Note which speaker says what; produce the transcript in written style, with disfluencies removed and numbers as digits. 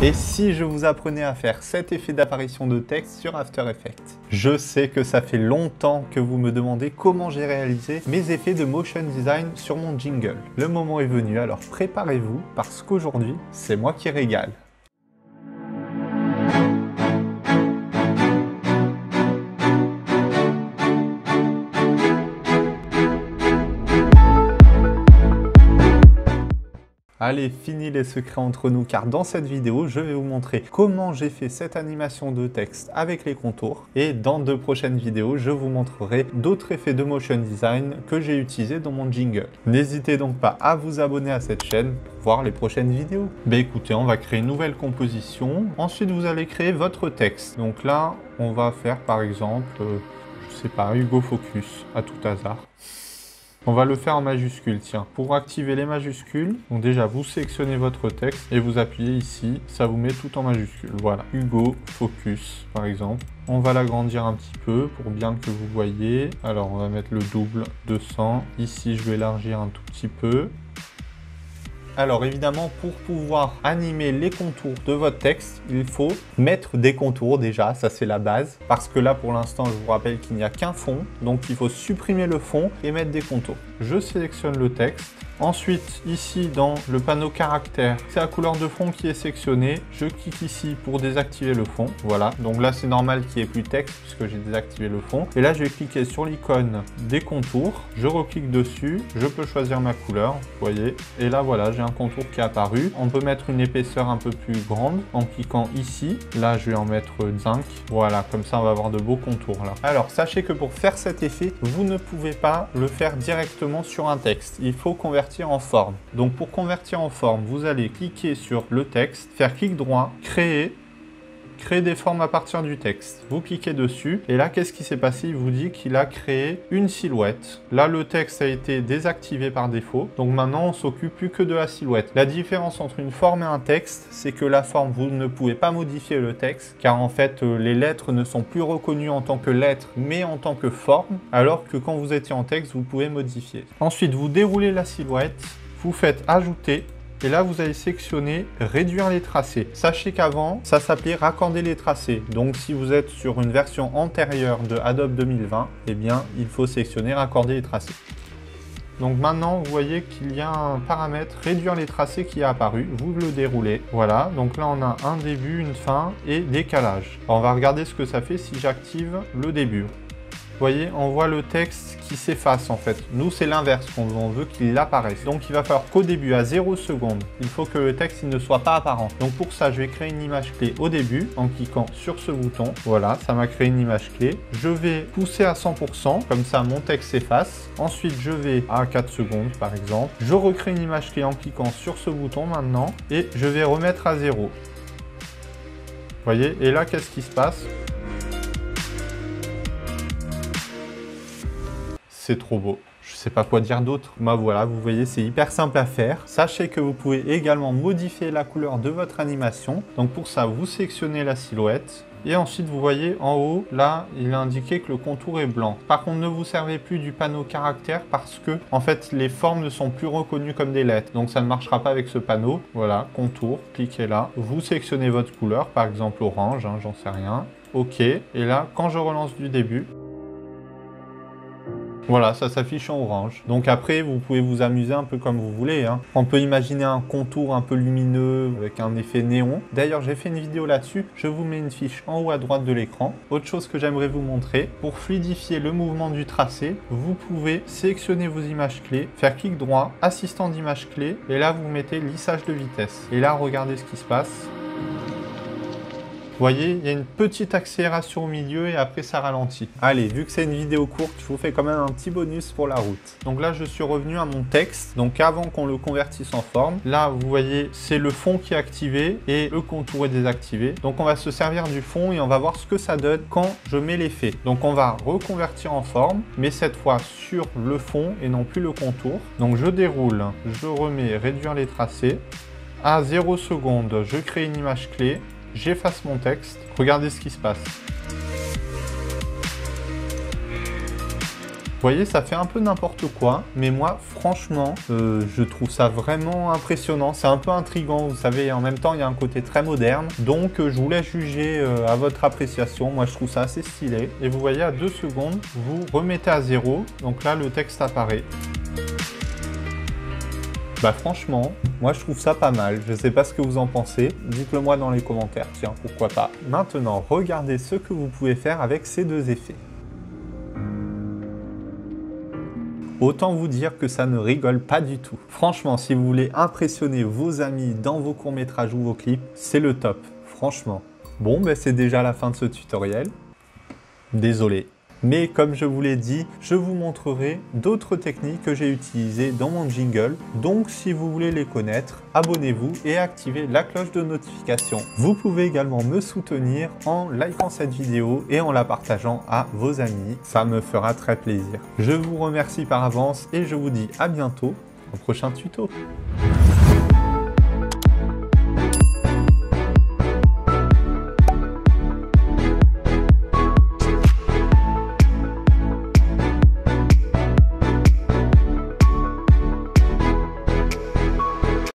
Speaker 1: Et si je vous apprenais à faire cet effet d'apparition de texte sur After Effects? Je sais que ça fait longtemps que vous me demandez comment j'ai réalisé mes effets de motion design sur mon jingle. Le moment est venu, alors préparez-vous parce qu'aujourd'hui, c'est moi qui régale. Allez, fini les secrets entre nous car dans cette vidéo, je vais vous montrer comment j'ai fait cette animation de texte avec les contours. Et dans de prochaines vidéos, je vous montrerai d'autres effets de motion design que j'ai utilisés dans mon jingle. N'hésitez donc pas à vous abonner à cette chaîne pour voir les prochaines vidéos. Ben écoutez, on va créer une nouvelle composition. Ensuite, vous allez créer votre texte. Donc là, on va faire par exemple, je sais pas, Hugo Focus, à tout hasard. On va le faire en majuscule, tiens. Pour activer les majuscules, donc déjà vous sélectionnez votre texte et vous appuyez ici, ça vous met tout en majuscule. Voilà, Hugo Focus par exemple. On va l'agrandir un petit peu pour bien que vous voyez. Alors on va mettre le double, 200. Ici je vais élargir un tout petit peu. Alors évidemment, pour pouvoir animer les contours de votre texte, il faut mettre des contours déjà, ça c'est la base. Parce que là pour l'instant, je vous rappelle qu'il n'y a qu'un fond, donc il faut supprimer le fond et mettre des contours. Je sélectionne le texte. Ensuite, ici dans le panneau caractère, c'est la couleur de fond qui est sélectionnée. Je clique ici pour désactiver le fond. Voilà, donc là c'est normal qu'il n'y ait plus de texte puisque j'ai désactivé le fond. Et là je vais cliquer sur l'icône des contours. Je reclique dessus, je peux choisir ma couleur, vous voyez. Et là voilà, j'ai un contour qui est apparu. On peut mettre une épaisseur un peu plus grande en cliquant ici. Là je vais en mettre 5. Voilà, comme ça on va avoir de beaux contours là. Alors sachez que pour faire cet effet, vous ne pouvez pas le faire directement sur un texte. Il faut convertir en forme. Donc pour convertir en forme, vous allez cliquer sur le texte, faire clic droit, créer des formes à partir du texte. Vous cliquez dessus et là qu'est-ce qui s'est passé? Il vous dit qu'il a créé une silhouette. Là le texte a été désactivé par défaut, donc maintenant on s'occupe plus que de la silhouette. La différence entre une forme et un texte, c'est que la forme, vous ne pouvez pas modifier le texte car en fait les lettres ne sont plus reconnues en tant que lettres mais en tant que forme, alors que quand vous étiez en texte vous pouvez modifier. Ensuite vous déroulez la silhouette, vous faites ajouter. Et là, vous allez sélectionner réduire les tracés. Sachez qu'avant, ça s'appelait raccorder les tracés. Donc, si vous êtes sur une version antérieure de Adobe 2020, eh bien, il faut sélectionner raccorder les tracés. Donc maintenant, vous voyez qu'il y a un paramètre réduire les tracés qui est apparu. Vous le déroulez. Voilà. Donc là, on a un début, une fin et décalage. Alors, on va regarder ce que ça fait si j'active le début. Vous voyez, on voit le texte qui s'efface en fait. Nous, c'est l'inverse qu'on veut, on veut qu'il apparaisse. Donc, il va falloir qu'au début, à 0 secondes, il faut que le texte il ne soit pas apparent. Donc, pour ça, je vais créer une image clé au début en cliquant sur ce bouton. Voilà, ça m'a créé une image clé. Je vais pousser à 100%, comme ça, mon texte s'efface. Ensuite, je vais à 4 secondes, par exemple. Je recrée une image clé en cliquant sur ce bouton maintenant et je vais remettre à 0. Vous voyez, et là, qu'est-ce qui se passe ? C'est trop beau. Je sais pas quoi dire d'autre. Moi voilà, vous voyez, c'est hyper simple à faire. Sachez que vous pouvez également modifier la couleur de votre animation. Donc pour ça, vous sélectionnez la silhouette. Et ensuite, vous voyez en haut, là, il est indiqué que le contour est blanc. Par contre, ne vous servez plus du panneau caractère parce que, en fait, les formes ne sont plus reconnues comme des lettres. Donc ça ne marchera pas avec ce panneau. Voilà, contour, cliquez là. Vous sélectionnez votre couleur, par exemple orange, hein, j'en sais rien. OK. Et là, quand je relance du début, voilà, ça s'affiche en orange. Donc après, vous pouvez vous amuser un peu comme vous voulez, hein. On peut imaginer un contour un peu lumineux avec un effet néon. D'ailleurs, j'ai fait une vidéo là-dessus. Je vous mets une fiche en haut à droite de l'écran. Autre chose que j'aimerais vous montrer, pour fluidifier le mouvement du tracé, vous pouvez sélectionner vos images clés, faire clic droit, assistant d'image clé, et là, vous mettez lissage de vitesse. Et là, regardez ce qui se passe. Vous voyez, il y a une petite accélération au milieu et après ça ralentit. Allez, vu que c'est une vidéo courte, je vous fais quand même un petit bonus pour la route. Donc là, je suis revenu à mon texte. Donc avant qu'on le convertisse en forme, là, vous voyez, c'est le fond qui est activé et le contour est désactivé. Donc on va se servir du fond et on va voir ce que ça donne quand je mets l'effet. Donc on va reconvertir en forme, mais cette fois sur le fond et non plus le contour. Donc je déroule, je remets réduire les tracés. À 0 secondes, je crée une image clé. J'efface mon texte. Regardez ce qui se passe. voyez, ça fait un peu n'importe quoi, mais moi, franchement, je trouve ça vraiment impressionnant. C'est un peu intriguant, vous savez, en même temps, il y a un côté très moderne. Donc, je vous laisse juger à votre appréciation. Moi, je trouve ça assez stylé. Et vous voyez, à 2 secondes, vous remettez à 0. Donc là, le texte apparaît. Bah franchement, moi je trouve ça pas mal. Je sais pas ce que vous en pensez. Dites-le moi dans les commentaires, tiens, pourquoi pas. Maintenant, regardez ce que vous pouvez faire avec ces deux effets. Autant vous dire que ça ne rigole pas du tout. Franchement, si vous voulez impressionner vos amis dans vos courts-métrages ou vos clips, c'est le top, franchement. Bon, ben c'est déjà la fin de ce tutoriel. Désolé. Mais comme je vous l'ai dit, je vous montrerai d'autres techniques que j'ai utilisées dans mon jingle. Donc si vous voulez les connaître, abonnez-vous et activez la cloche de notification. Vous pouvez également me soutenir en likant cette vidéo et en la partageant à vos amis. Ça me fera très plaisir. Je vous remercie par avance et je vous dis à bientôt au prochain tuto.